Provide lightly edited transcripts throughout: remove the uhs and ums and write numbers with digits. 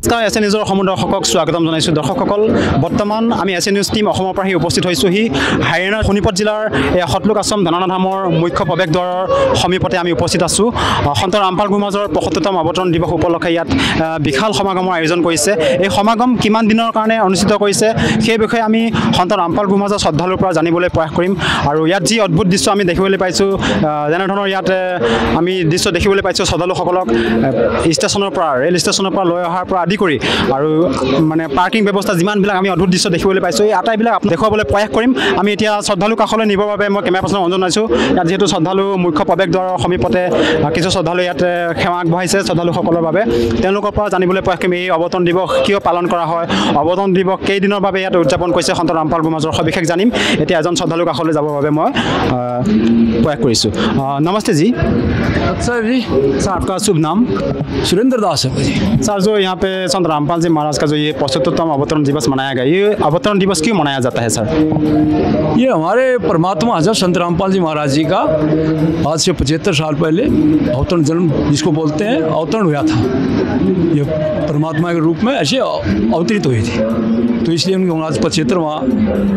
নমস্কাৰ এছ এ নিউজৰ সমদৰ্শকক স্বাগতম জনাইছোঁ। দৰ্শকসকল, বৰ্তমান আমি এছ এ নিউজ টিম অসমৰ পৰা উপস্থিত হৈছোঁহি হাৰিয়ানাৰ শোণিপত জিলাৰ সতলুক আশ্ৰম ধনানা ধামৰ মুখ্য প্ৰৱেশদ্বাৰৰ সমীপতে আমি উপস্থিত আছোঁ। সন্ত ৰামপাল গুৰুমাজৰ ৭৫তম অৱতৰণ দিৱস উপলক্ষে ইয়াত বিশাল সমাগমৰ আয়োজন কৰিছে। এই সমাগম কিমান দিনৰ কাৰণে অনুষ্ঠিত কৰিছে সেই বিষয়ে আমি সন্ত ৰামপাল গুৰুমাজৰ শ্ৰদ্ধালুৰ পৰা জানিবলৈ প্ৰয়াস কৰিম। আৰু ইয়াত যি অদ্ভুত দৃশ্য আমি দেখিবলৈ পাইছোঁ, যেনেধৰণৰ ইয়াত আমি দৃশ্য দেখিবলৈ পাইছোঁ ষ্টেচনৰ পৰা ৰেল ষ্টেচনৰ পৰা লৈ অহাৰ পৰা আদি কৰি আৰু মানে পাৰ্কিং ব্যৱস্থা যিমানবিলাক আমি অদ্ভুত দৃশ্য দেখিবলৈ পাইছোঁ, এই আটাইবিলাক দেখুৱাবলৈ প্ৰয়াস কৰিম। আমি এতিয়া শ্ৰদ্ধালু কাষলৈ নিবৰ বাবে মই কেমেৰা পাৰ্চনক অনুৰোধ জনাইছোঁ। ইয়াত যিহেতু শ্ৰদ্ধালু মুখ্য প্ৰৱেশদ্বাৰৰ সমীপতে কিছু শ্ৰদ্ধালু ইয়াত সেৱা আগবঢ়াইছে শ্ৰদ্ধালুসকলৰ বাবে, তেওঁলোকৰ পৰা জানিবলৈ প্ৰয়াস কৰিম এই অৱতৰণ দিৱস কিয় পালন কৰা হয়, অৱতৰণ দিৱস কেইদিনৰ বাবে ইয়াত উদযাপন কৰিছে সন্ত ৰামপাল গুৰুমাজৰ সবিশেষ জানিম। এতিয়া এজন শ্ৰদ্ধালু কাষলৈ যাবৰ বাবে মই प्रयास करिছোঁ। नमस्ते जी। सर जी, सर आपका शुभ नाम? सुरेंद्र दास है जी। सर, जो यहाँ पे संत रामपाल जी महाराज का जो ये 75वां अवतरण दिवस मनाया गया, ये अवतरण दिवस क्यों मनाया जाता है सर? ये हमारे परमात्मा हजरत संत रामपाल जी महाराज जी का आज से 75 साल पहले अवतरण जन्म जिसको बोलते हैं अवतरण हुआ था। ये परमात्मा के रूप में ऐसे अवतरित हुई थी, तो इसलिए उनके आज 75वां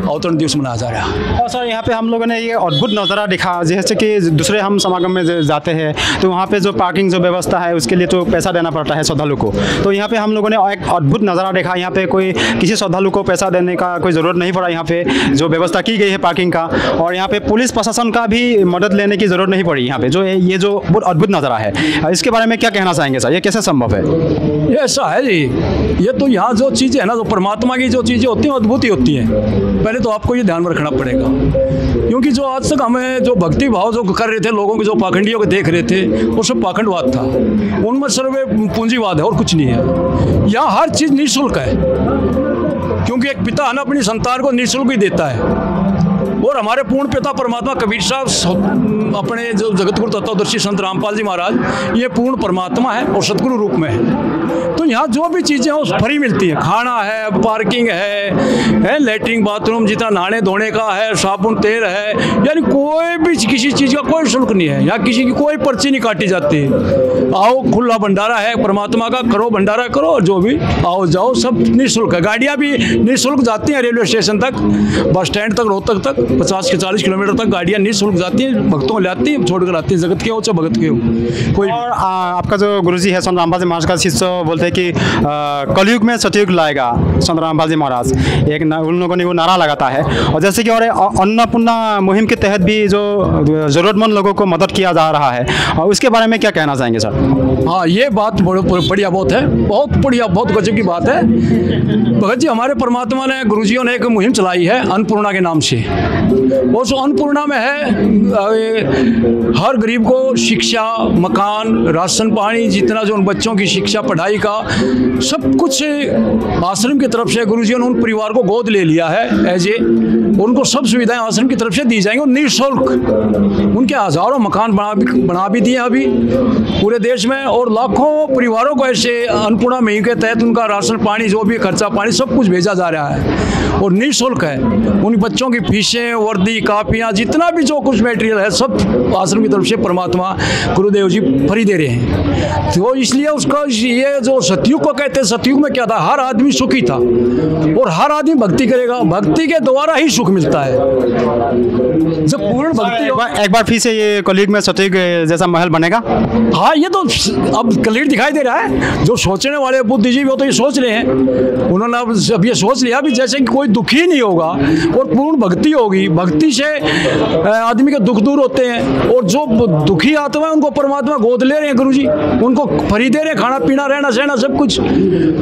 अवतरण दिवस मनाया जा रहा है। और सर, यहाँ पे हम लोगों ने ये अद्भुत नज़ारा दिखा, जैसे कि दूसरे हम समागम में जाते हैं तो वहाँ पे जो पार्किंग जो व्यवस्था है उसके लिए तो पैसा देना पड़ता है श्रद्धालु को। तो यहाँ पे हम लोगों ने एक अद्भुत नज़ारा देखा। यहाँ पे कोई किसी श्रद्धालु को पैसा देने का कोई ज़रूरत नहीं पड़ा। यहाँ पे जो व्यवस्था की गई है पार्किंग का, और यहाँ पे पुलिस प्रशासन का भी मदद लेने की ज़रूरत नहीं पड़ी। यहाँ पे जो ये जो बहुत अद्भुत नज़ारा है, इसके बारे में क्या कहना चाहेंगे सर? ये कैसे संभव है? ये ऐसा है जी, ये तो यहाँ जो चीज़ें है ना, जो परमात्मा की जो चीज़ें होती हैं अद्भुत ही होती हैं। पहले तो आपको ये ध्यान में रखना पड़ेगा, क्योंकि जो आज तक हमें जो भक्ति भाव जो कर रहे थे लोगों के, जो पाखंडियों को देख रहे थे, वो सब पाखंडवाद था। उनमें सर्वे पूंजीवाद है और कुछ नहीं है। यहाँ हर चीज़ निःशुल्क है, क्योंकि एक पिता है ना अपनी संतान को निःशुल्क ही देता है। और हमारे पूर्ण पिता परमात्मा कबीर साहब अपने जो जगतगुरु तत्वदर्शी संत रामपाल जी महाराज, ये पूर्ण परमात्मा है और सतगुरु रूप में है। तो यहाँ जो भी चीज़ें हैं वो फ्री मिलती हैं। खाना है, पार्किंग है, लेटरिन बाथरूम, जितना नहाने धोने का है, साबुन तेल है, यानी कोई भी किसी चीज़ का कोई शुल्क नहीं है। यहाँ किसी की कोई पर्ची नहीं काटी जाती। आओ, खुला भंडारा है परमात्मा का, करो भंडारा करो, जो भी आओ जाओ सब निःशुल्क है। गाड़ियाँ भी निःशुल्क जाती हैं रेलवे स्टेशन तक, बस स्टैंड तक, रोहतक तक 50 से 40 किलोमीटर तक गाड़ियाँ निःशुल्क जाती हैं, भक्तों को लाती हैं, छोड़ कर आती हैं, जगत के हो चाहे भगत के हो कोई। और आपका जो गुरुजी है संत रामपाल जी महाराज का शिष्य बोलते हैं कि कलयुग में सतयुग लाएगा संत रामपाल जी महाराज, एक उन लोगों ने वो नारा लगाता है। और जैसे कि और अन्नपूर्णा मुहिम के तहत भी जो ज़रूरतमंद लोगों को मदद किया जा रहा है, और उसके बारे में क्या कहना चाहेंगे सर? हाँ, ये बात बढ़िया बहुत है, बहुत बढ़िया, बहुत गजब की बात है। भगत जी, हमारे परमात्मा ने, गुरुजियों ने एक मुहिम चलाई है अन्नपूर्णा के नाम से। वो जो अन्नपूर्णा में है, हर गरीब को शिक्षा, मकान, राशन पानी, जितना जो उन बच्चों की शिक्षा पढ़ाई का सब कुछ आश्रम की तरफ से गुरुजियों ने उन परिवार को गोद ले लिया है। ऐसे उनको सब सुविधाएं आश्रम की तरफ से दी जाएंगी और निःशुल्क। उनके हज़ारों मकान बना भी दिए अभी पूरे देश में, और लाखों परिवारों को ऐसे अन्नपूर्णा मुहिम के तहत उनका राशन पानी, जो भी खर्चा पानी सब कुछ भेजा जा रहा है और निःशुल्क है। उन बच्चों की फीसें, वर्दी, कापियाँ, जितना भी जो कुछ मटेरियल है सब आश्रम की तरफ से परमात्मा गुरुदेव जी फ्री दे रहे हैं। तो इसलिए उसका ये जो सतयुग को कहते हैं, सतयुग में क्या था, हर आदमी सुखी था और हर आदमी भक्ति करेगा, भक्ति के द्वारा ही सुख मिलता है। जब पूर्ण भक्ति एक बार फिर से ये कलयुग में सतयुग जैसा महल बनेगा। हाँ, ये तो अब क्लियर दिखाई दे रहा है। जो सोचने वाले बुद्धिजीवी वो तो ये सोच रहे हैं, उन्होंने अब ये सोच लिया भी जैसे कि कोई दुखी नहीं होगा और पूर्ण भक्ति होगी। भक्ति से आदमी के दुख दूर होते हैं, और जो दुखी आत्मा है उनको परमात्मा गोद ले रहे हैं गुरुजी, उनको फ्री दे रहे हैं, खाना पीना, रहना सहना सब कुछ।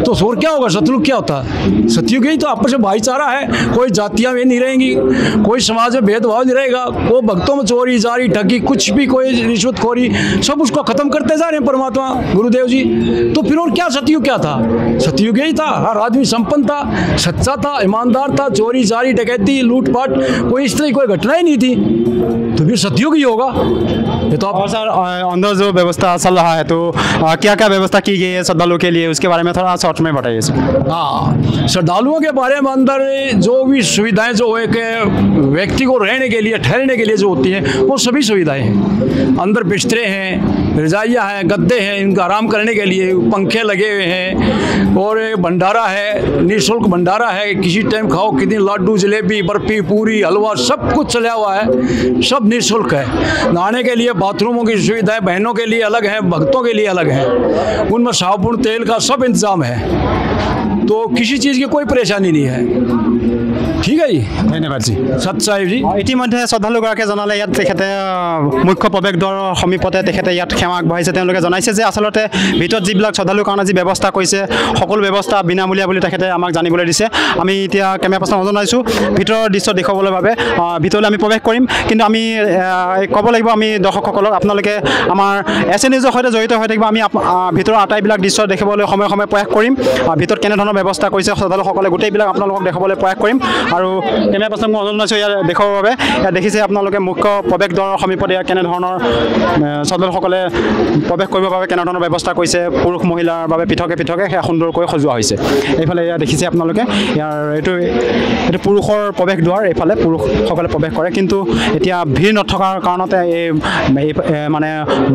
तो और क्या होगा? सतयुग क्या होता है? सतयुग ही तो आपस में भाईचारा है, कोई जातियाँ में नहीं रहेंगी, कोई समाज में भेदभाव नहीं रहेगा, वो भक्तों में चोरी जारी ठगी कुछ भी, कोई रिश्वतखोरी, सब उसको खत्म करते जा रहे हैं परमात्मा गुरुदेव जी। तो फिर और क्या सतयुग क्या था? सतयुग यही था, हर आदमी संपन्न था, सच्चा था, ईमानदार था, चोरी जारी डकैती लूटपाट कोई इस तरह की कोई घटना ही नहीं थी, तो फिर सदियों की होगा ये तो आप। और सर अंदर जो व्यवस्था चल रहा है तो क्या क्या व्यवस्था की गई है श्रद्धालुओं के लिए, उसके बारे में थोड़ा शॉर्ट में बताइए सर। हाँ, श्रद्धालुओं के बारे में अंदर जो भी सुविधाएं जो एक व्यक्ति को रहने के लिए ठहरने के लिए जो होती हैं वो सभी सुविधाएं हैं। अंदर बिस्तरे हैं, रजाइयाँ हैं, गद्दे हैं, इनका आराम करने के लिए पंखे लगे हुए हैं, और भंडारा है, निःशुल्क भंडारा है, किसी टाइम खाओ, कितनी लड्डू जलेबी बर्फी पूरी हलवा सब कुछ चला हुआ है, सब निःशुल्क है। नहाने के लिए बाथरूमों की सुविधाएं बहनों के लिए अलग है, भक्तों के लिए अलग है, उनमें साबुन तेल का सब इंतजाम है, तो किसी चीज़ की कोई परेशानी नहीं है। ठीक है जी, धन्यवाद जी। सत साहिब जी। ইতিমধ্যে শ্ৰদ্ধালুগৰাকীয়ে জনালে ইয়াত তেখেতে মুখ্য প্ৰৱেশদ্বাৰৰ সমীপতে তেখেতে ইয়াত সেৱা আগবঢ়াইছে। তেওঁলোকে জনাইছে যে আচলতে ভিতৰত যিবিলাক শ্ৰদ্ধালুৰ কাৰণে যি ব্যৱস্থা কৰিছে সকলো ব্যৱস্থা বিনামূলীয়া বুলি তেখেতে আমাক জানিবলৈ দিছে। আমি এতিয়া কেমেৰা পাৰ্চন জনাইছোঁ ভিতৰৰ দৃশ্য দেখুৱাবলৈ বাবে ভিতৰলৈ আমি প্ৰৱেশ কৰিম, কিন্তু আমি ক'ব লাগিব আমি দৰ্শকসকলক আপোনালোকে আমাৰ SN নিউজৰ সৈতে জড়িত হৈ থাকিব। আমি ভিতৰৰ আটাইবিলাক দৃশ্য দেখিবলৈ সময়ে সময়ে প্ৰয়াস কৰিম, ভিতৰত কেনেধৰণৰ ব্যৱস্থা কৰিছে শ্ৰদ্ধালুসকলে গোটেইবিলাক আপোনালোকক দেখাবলৈ প্ৰয়াস কৰিম। আৰু কেমেৰা পাৰ্চন মই অনুৰোধ জনাইছোঁ ইয়াত দেখুৱাবৰ বাবে। ইয়াত দেখিছে আপোনালোকে মুখ্য প্ৰৱেশদ্বাৰৰ সমীপতে ইয়াত কেনেধৰণৰ শ্ৰদ্ধালুসকলে প্ৰৱেশ কৰিবৰ বাবে কেনেধৰণৰ ব্যৱস্থা কৰিছে, পুৰুষ মহিলাৰ বাবে পৃথকে পৃথকে সেয়া সুন্দৰকৈ সজোৱা হৈছে। এইফালে ইয়াত দেখিছে আপোনালোকে ইয়াৰ এইটো পুৰুষৰ প্ৰৱেশদ্বাৰ, এইফালে পুৰুষসকলে প্ৰৱেশ কৰে, কিন্তু এতিয়া ভিৰ নথকাৰ কাৰণতে এই মানে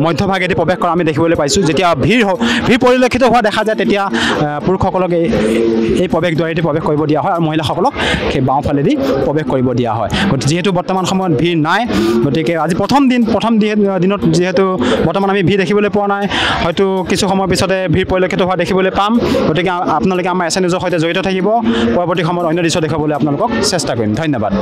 মধ্যভাগেদি প্ৰৱেশ কৰা আমি দেখিবলৈ পাইছোঁ। যেতিয়া ভিৰ পৰিলক্ষিত হোৱা দেখা যায় তেতিয়া পুৰুষসকলক এই প্ৰৱেশদ্বাৰেদি প্ৰৱেশ কৰিব দিয়া হয় আৰু মহিলাসকলক সেই বাওঁফালেদি প্ৰৱেশ কৰিব দিয়া হয়। গতিকে যিহেতু বৰ্তমান সময়ত ভিৰ নাই, গতিকে আজি প্ৰথম দিনত যিহেতু বৰ্তমান আমি ভিৰ দেখিবলৈ পোৱা নাই, হয়তো কিছু সময়ৰ পিছতে ভিৰ পৰিলক্ষিত হোৱা দেখিবলৈ পাম। গতিকে আপোনালোকে আমাৰ SN নিউজৰ সৈতে জড়িত থাকিব, পৰৱৰ্তী সময়ত অন্য দৃশ্য দেখাবলৈ আপোনালোকক চেষ্টা কৰিম। ধন্যবাদ।